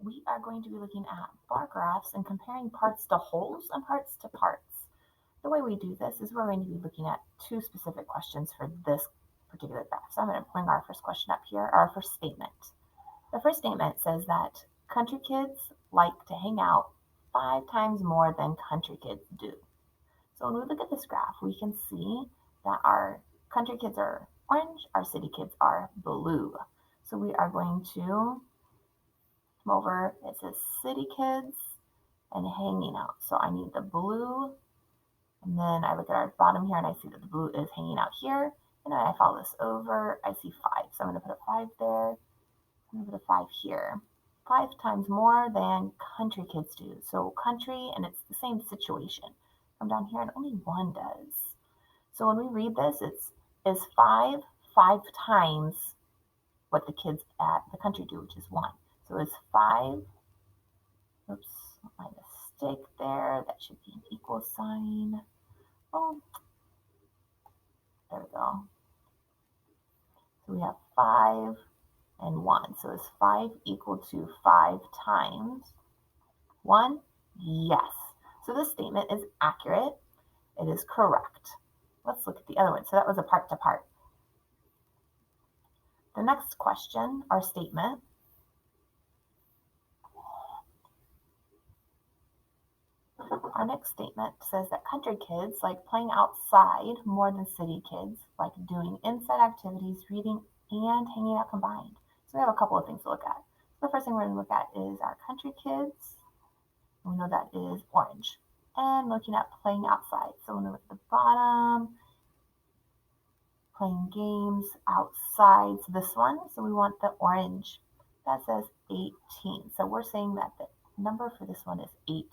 we are going to be looking at bar graphs and comparing parts to wholes and parts to parts. The way we do this is we're going to be looking at two specific questions for this particular graph. So I'm going to bring our first question up here, our first statement. The first statement says that country kids like to hang out 5 times more than country kids do. So when we look at this graph, we can see that our country kids are orange, our city kids are blue. So we are going to come over, it says city kids and hanging out. So I need the blue, and then I look at our bottom here and I see that the blue is hanging out here. And then I follow this over, I see 5. So I'm going to put a 5 there. I'm going to put a 5 here. 5 times more than country kids do. So country, and it's the same situation. Come down here and only 1 does. So when we read this, it's is 5 times what the kids at the country do, which is 1. So it's 5, oops, my mistake there. That should be an equal sign. Oh, there we go. So we have 5 and 1. So is 5 equal to 5 times 1? Yes. So this statement is accurate. It is correct. Let's look at the other one. So that was a part to part. The next question, our statement, our next statement says that country kids like playing outside more than city kids, like doing inside activities, reading, and hanging out combined. So we have a couple of things to look at. So the first thing we're going to look at is our country kids. We know that is orange. And looking at playing outside. So when we look at the bottom, playing games outside. So this one, so we want the orange. That says 18. So we're saying that the number for this one is 18.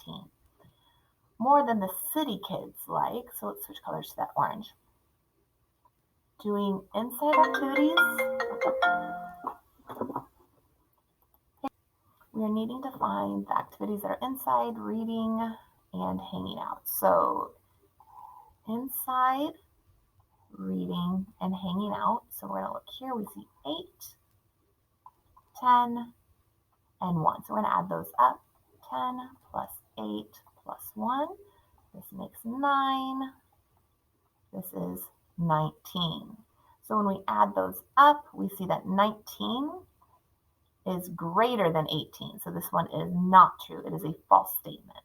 More than the city kids like, so let's switch colors to that orange. Doing inside activities, we are needing to find the activities that are inside, reading, and hanging out. So inside, reading, and hanging out. So we're going to look here, we see 8, 10, and 1. So we're going to add those up. 10 plus 8 plus 1. This makes 9. This is 19. So when we add those up, we see that 19 is greater than 18. So this one is not true. It is a false statement.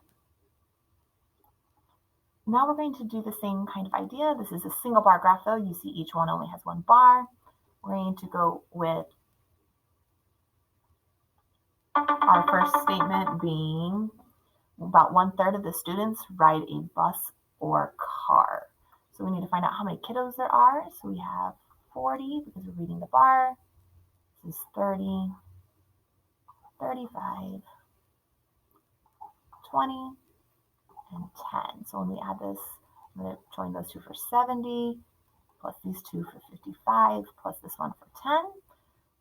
Now we're going to do the same kind of idea. This is a single bar graph though. You see each one only has 1 bar. We're going to go with our first statement being about 1/3 of the students ride a bus or car. So we need to find out how many kiddos there are. So we have 40 because we're reading the bar. This is 30, 35, 20, and 10. So when we add this, I'm going to join those two for 70, plus these two for 55, plus this one for 10.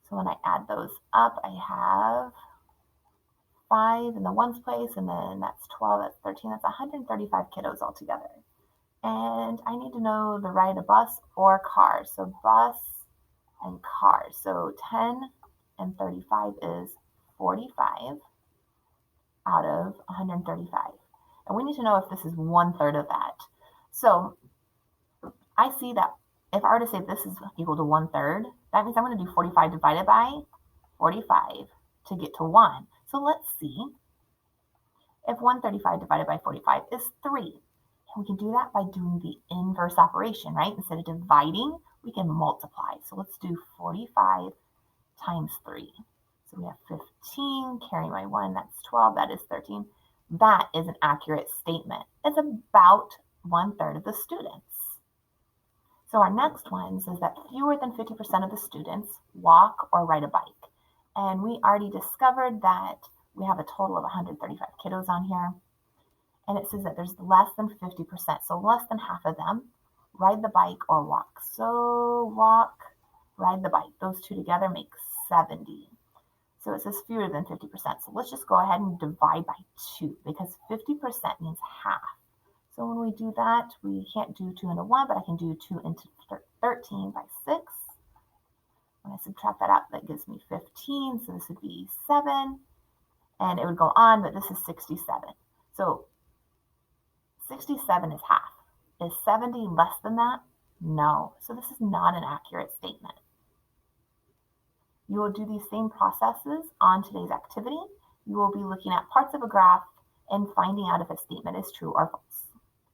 So when I add those up, I have 5 in the ones place, and then that's 12, that's 13, that's 135 kiddos altogether. And I need to know the ride a bus or car. So bus and car. So 10 and 35 is 45 out of 135. And we need to know if this is 1/3 of that. So I see that if I were to say this is equal to 1/3, that means I'm going to do 45 divided by 45 to get to 1. So let's see if 135 divided by 45 is 3. And we can do that by doing the inverse operation, right? Instead of dividing, we can multiply. So let's do 45 times 3. So we have 15, carry my 1, that's 12, that is 13. That is an accurate statement. It's about 1/3 of the students. So our next one says that fewer than 50% of the students walk or ride a bike. And we already discovered that we have a total of 135 kiddos on here. And it says that there's less than 50%, so less than half of them ride the bike or walk. So walk, ride the bike. Those two together make 70. So it says fewer than 50%. So let's just go ahead and divide by 2 because 50% means half. So when we do that, we can't do 2 into 1, but I can do 2 into 13 by 6. When I subtract that out, that gives me 15. So this would be 7. and it would go on, but this is 67. So 67 is half. Is 70 less than that? No. So this is not an accurate statement. You will do these same processes on today's activity. You will be looking at parts of a graph and finding out if a statement is true or false.